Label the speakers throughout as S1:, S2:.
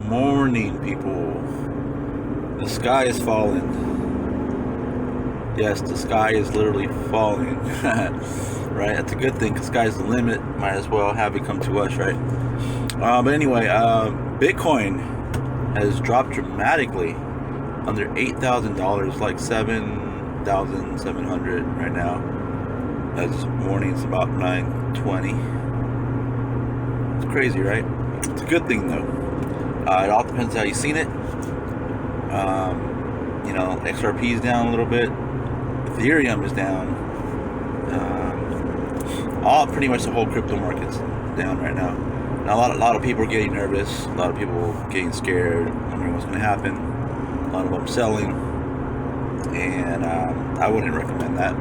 S1: Morning, people. The sky is falling. Yes, the sky is literally falling. Right? That's a good thing because sky's the limit. Might as well have it come to us, right? But anyway, Bitcoin has dropped dramatically under $8,000, like 7,700 right now. As morning's about 9:20. It's crazy, right? It's a good thing though. It all depends how you've seen it. XRP is down a little bit. Ethereum is down. All pretty much the whole crypto market's down right now. Now a lot of people are getting nervous. A lot of people getting scared, wondering what's going to happen. A lot of them selling, and I wouldn't recommend that.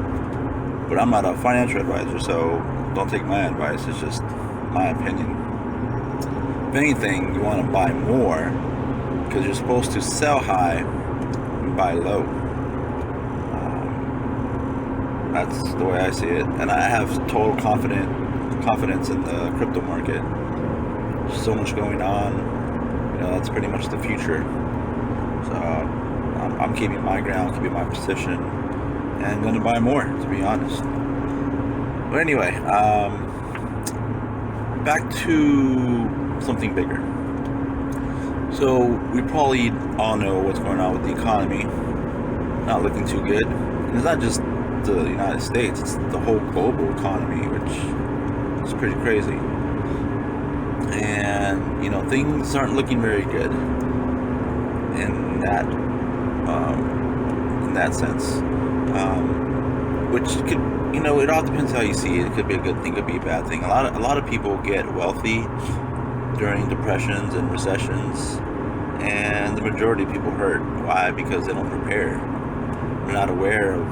S1: But I'm not a financial advisor, so don't take my advice. It's just my opinion. If anything, you want to buy more because you're supposed to sell high and buy low. That's the way I see it, and I have total confidence in the crypto market. There's so much going on. That's pretty much the future. So I'm keeping my ground, keeping my position, and I'm going to buy more, to be honest. But anyway, back to something bigger. So we probably all know what's going on with the economy. Not looking too good. And it's not just the United States, it's the whole global economy, which is pretty crazy. And things aren't looking very good in that sense. Which could, it all depends how you see it. It could be a good thing, it could be a bad thing. A lot of people get wealthy during depressions and recessions, and the majority of people hurt. Why? Because they don't prepare. They're not aware of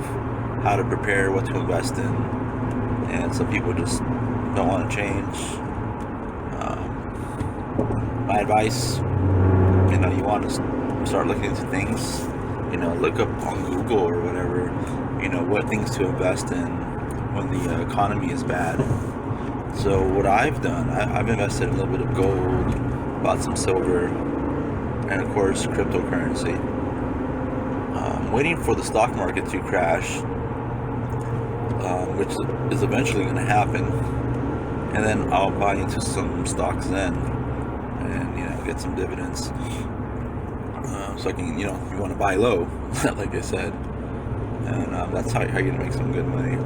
S1: how to prepare, what to invest in, and some people just don't want to change. My advice, you want to start looking into things, look up on Google or whatever, what things to invest in when the economy is bad. So what I've done, I've invested in a little bit of gold, bought some silver, and of course cryptocurrency. Waiting for the stock market to crash, which is eventually going to happen, and then I'll buy into some stocks then, and get some dividends. So I can, you want to buy low, like I said, and that's how you're going to make some good money.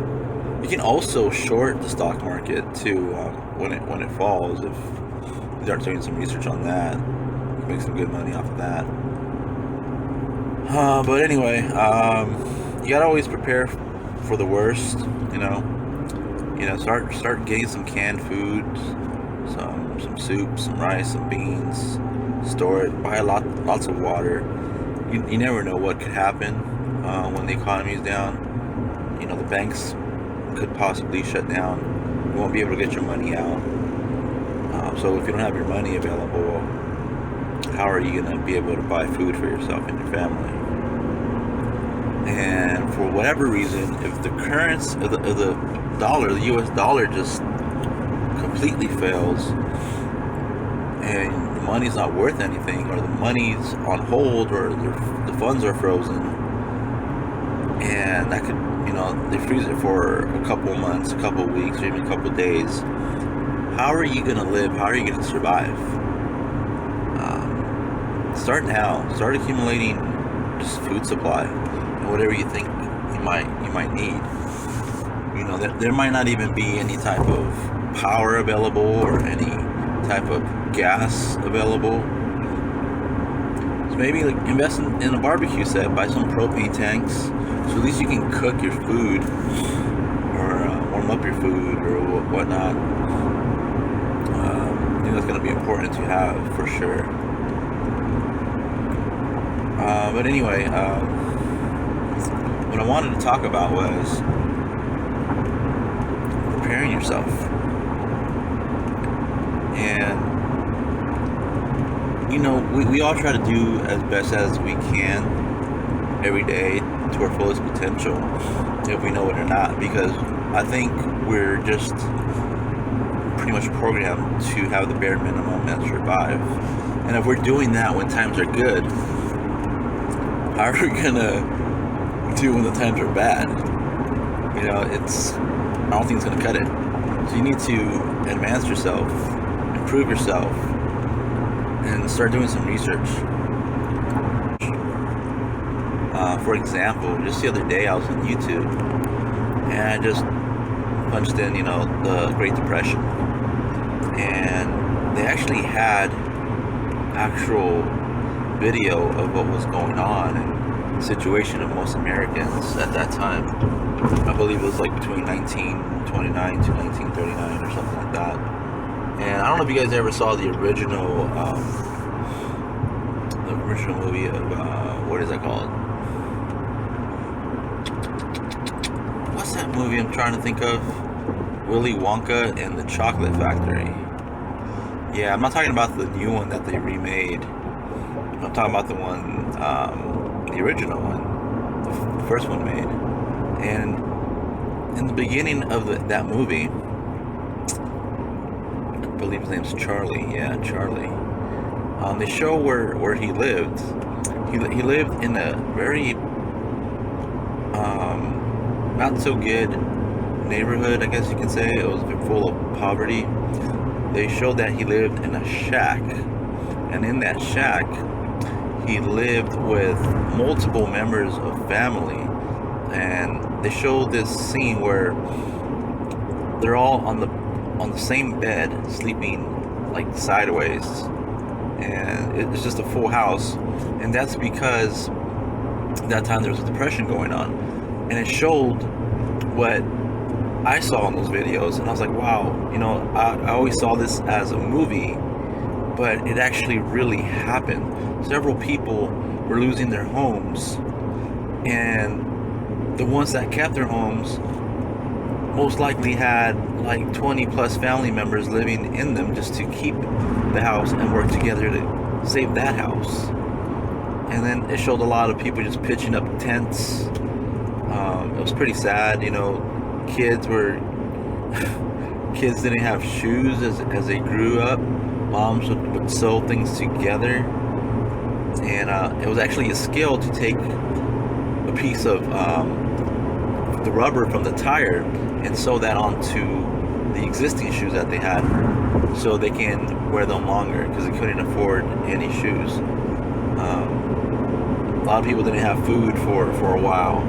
S1: You can also short the stock market too when it falls. If you start doing some research on that, you can make some good money off of that. But anyway, you gotta always prepare for the worst. Start getting some canned foods, some soup, some rice, some beans. Store it. Buy lots of water. You never know what could happen when the economy is down. The banks could possibly shut down. You won't be able to get your money out. So if you don't have your money available, how are you going to be able to buy food for yourself and your family? And for whatever reason, if the currency of the dollar, the US dollar, just completely fails, and the money's not worth anything, or the money's on hold, or the funds are frozen, and that could, they freeze it for a couple months, a couple weeks, or even a couple days. How are you going to live? How are you going to survive? Start now. Start accumulating just food supply and whatever you think you might need. There might not even be any type of power available or any type of gas available. So maybe invest in a barbecue set, buy some propane tanks, so at least you can cook your food or warm up your food or whatnot. I think that's going to be important to have for sure. But anyway, what I wanted to talk about was preparing yourself. And we all try to do as best as we can every day to our fullest potential, if we know it or not, because I think we're just pretty much programmed to have the bare minimum and survive. And if we're doing that when times are good, how are we gonna do when the times are bad? You know, I don't think it's gonna cut it. So you need to advance yourself, improve yourself, and start doing some research. For example, just the other day I was on YouTube and I just punched in, the Great Depression, and they actually had actual video of what was going on and the situation of most Americans at that time. I believe it was like between 1929 to 1939 or something like that. And I don't know if you guys ever saw the original movie of what is that called? What's that movie I'm trying to think of? Willy Wonka and the Chocolate Factory. Yeah, I'm not talking about the new one that they remade. I'm talking about the one, the original one, the first one made. And in the beginning of that movie, I believe his name's Charlie. Yeah, Charlie. They show where he lived. He lived in a very not so good neighborhood, I guess you can say. It was full of poverty. They showed that he lived in a shack, and in that shack he lived with multiple members of family. And they showed this scene where they're all on the same bed, sleeping like sideways, and it's just a full house. And that's because at that time there was a depression going on, and it showed what I saw in those videos, and I was like, wow, I always saw this as a movie, but it actually really happened. Several people were losing their homes, and the ones that kept their homes most likely had like 20 plus family members living in them just to keep the house and work together to save that house. And then it showed a lot of people just pitching up tents. It was pretty sad. Kids didn't have shoes as they grew up. Moms would sew things together, and it was actually a skill to take a piece of the rubber from the tire and sew that onto the existing shoes that they had, so they can wear them longer, because they couldn't afford any shoes. A lot of people didn't have food for a while.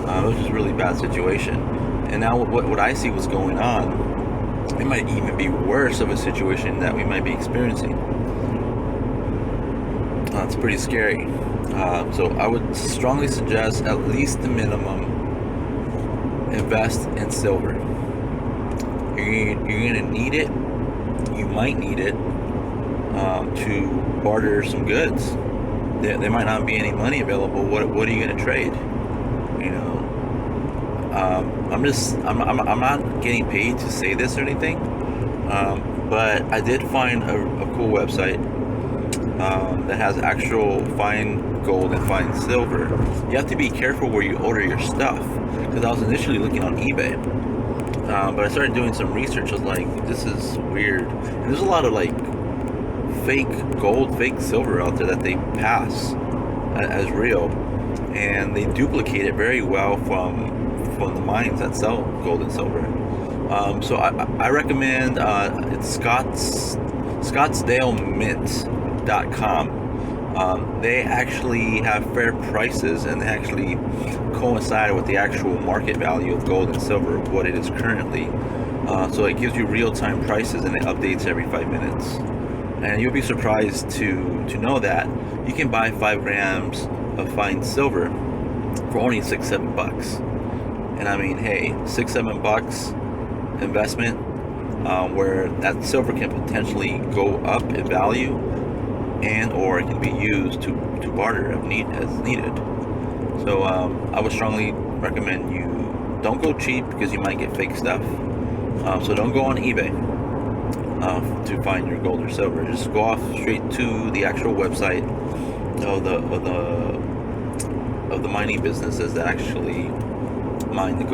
S1: It was just a really bad situation. And now what I see was going on, it might even be worse of a situation that we might be experiencing. It's pretty scary. So I would strongly suggest, at least the minimum, invest in silver. You're gonna need it. You might need it to barter some goods. There might not be any money available. What are you gonna trade? I'm not getting paid to say this or anything, but I did find a cool website that has actual fine gold and fine silver. You have to be careful where you order your stuff, because I was initially looking on eBay, but I started doing some research. I was like, this is weird. And there's a lot of like fake gold, fake silver out there that they pass as real, and they duplicate it very well from the mines that sell gold and silver. So I recommend it's ScottsdaleMint.com. They actually have fair prices, and they actually coincide with the actual market value of gold and silver, what it is currently. So it gives you real-time prices, and it updates every 5 minutes. And you'll be surprised to know that you can buy 5 grams of fine silver for only $6-7. And I mean, hey, $6-7 investment, where that silver can potentially go up in value, and or it can be used to barter as needed. So I would strongly recommend you don't go cheap, because you might get fake stuff. So don't go on eBay to find your gold or silver. Just go off straight to the actual website of the mining businesses that actually mine the gold.